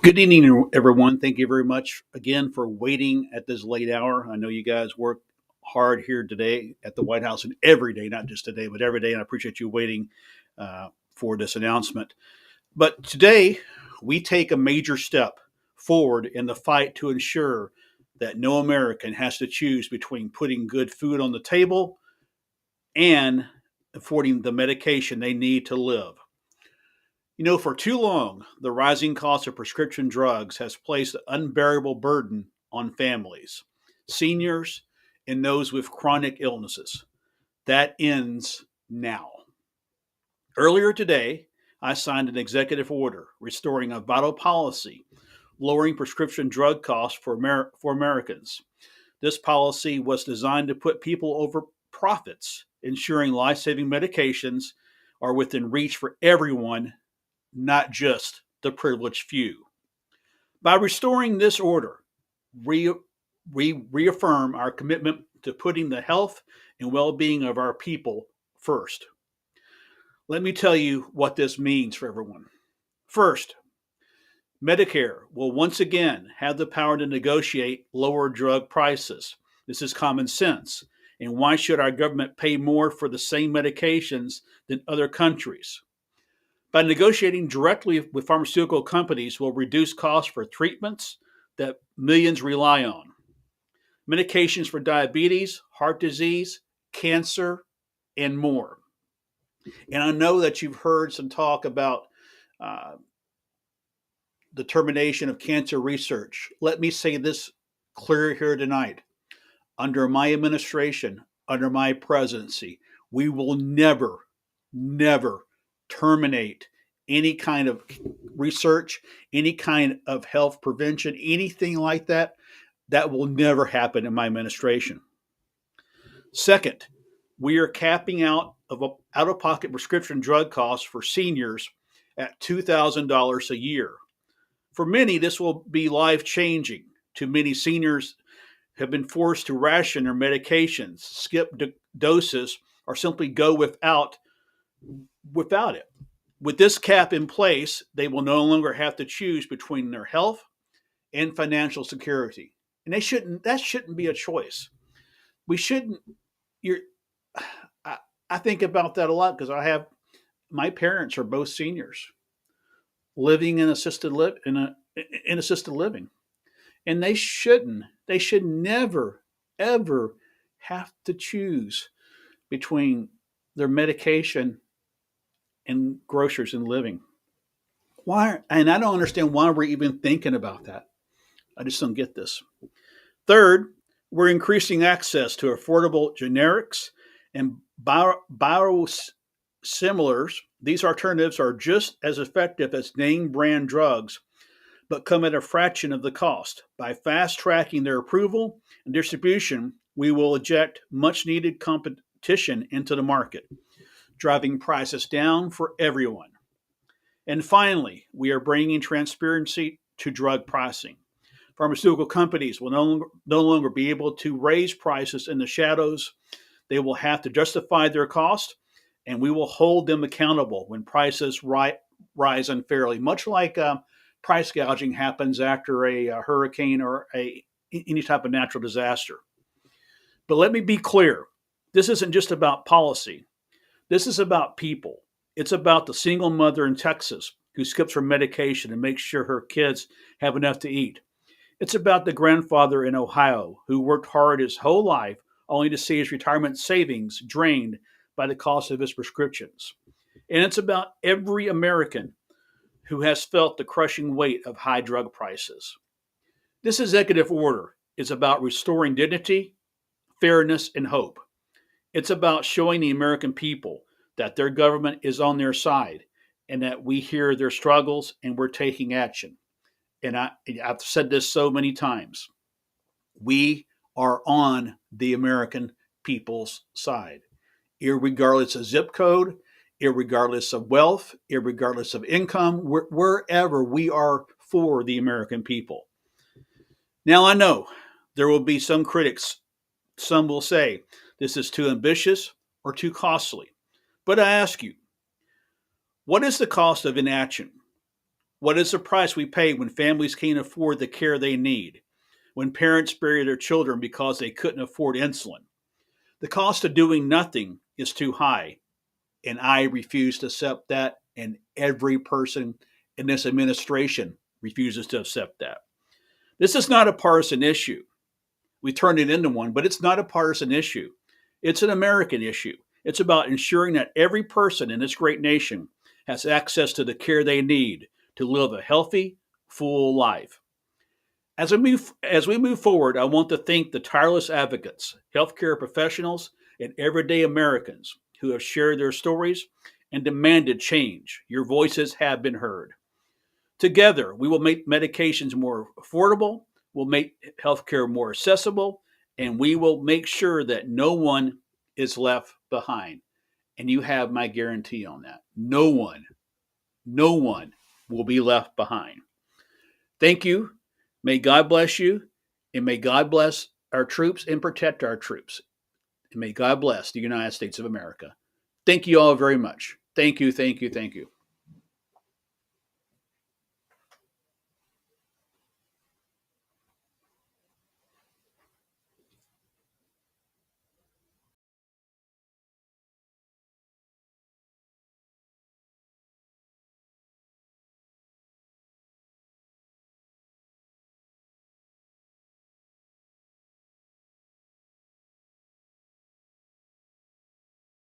Good evening, everyone. Thank you very much again for waiting at this late hour. I know you guys work hard here today at the White House and every day, not just today, but every day. And I appreciate you waiting for this announcement. But today, we take a major step forward in the fight to ensure that no American has to choose between putting good food on the table and affording the medication they need to live. You know, for too long, the rising cost of prescription drugs has placed an unbearable burden on families, seniors, and those with chronic illnesses. That ends now. Earlier today, I signed an executive order restoring a vital policy, lowering prescription drug costs for Americans. This policy was designed to put people over profits, ensuring life saving medications are within reach for everyone, not just the privileged few. By restoring this order, we reaffirm our commitment to putting the health and well being of our people first. Let me tell you what this means for everyone. First, Medicare will once again have the power to negotiate lower drug prices. This is common sense. And why should our government pay more for the same medications than other countries? By negotiating directly with pharmaceutical companies will reduce costs for treatments that millions rely on. Medications for diabetes, heart disease, cancer, and more. And I know that you've heard some talk about uh, the termination of cancer research. Let me say this clear here tonight. Under my administration, under my presidency, we will never terminate any kind of research, any kind of health prevention, anything like that. That will never happen in my administration. Second, we are capping out of pocket prescription drug costs for seniors at $2,000 a year. For many, this will be life changing. To many seniors, have been forced to ration their medications, skip doses, or simply go without it. With this cap in place, they will no longer have to choose between their health and financial security. And they shouldn't that shouldn't be a choice. We shouldn't you're I, I think about that a lot because I have my parents are both seniors living in assisted living. And they should never ever have to choose between their medication and groceries and living. Why? And I don't understand why we're even thinking about that. I just don't get this. Third, we're increasing access to affordable generics and biosimilars. These alternatives are just as effective as name brand drugs, but come at a fraction of the cost. By fast tracking their approval and distribution, we will inject much needed competition into the market, driving prices down for everyone. And finally, we are bringing transparency to drug pricing. Pharmaceutical companies will no longer be able to raise prices in the shadows. They will have to justify their cost, and we will hold them accountable when prices rise unfairly, much like price gouging happens after a hurricane or any type of natural disaster. But let me be clear, this isn't just about policy. This is about people. It's about the single mother in Texas who skips her medication and makes sure her kids have enough to eat. It's about the grandfather in Ohio who worked hard his whole life only to see his retirement savings drained by the cost of his prescriptions. And it's about every American who has felt the crushing weight of high drug prices. This executive order is about restoring dignity, fairness, and hope. It's about showing the American people that their government is on their side and that we hear their struggles and we're taking action. And I've said this so many times. We are on the American people's side, irregardless of zip code, irregardless of wealth, irregardless of income, wherever we are for the American people. Now, I know there will be some critics. Some will say this is too ambitious or too costly. But I ask you, what is the cost of inaction? What is the price we pay when families can't afford the care they need? When parents bury their children because they couldn't afford insulin? The cost of doing nothing is too high, and I refuse to accept that, and every person in this administration refuses to accept that. This is not a partisan issue. We turned it into one, but it's not a partisan issue. It's an American issue. It's about ensuring that every person in this great nation has access to the care they need to live a healthy, full life. As we move forward, I want to thank the tireless advocates, healthcare professionals, and everyday Americans who have shared their stories and demanded change. Your voices have been heard. Together, we will make medications more affordable, we'll make healthcare more accessible, and we will make sure that no one is left behind. And you have my guarantee on that. No one will be left behind. Thank you. May God bless you, and may God bless our troops and protect our troops. And may God bless the United States of America. Thank you all very much. Thank you, thank you, thank you.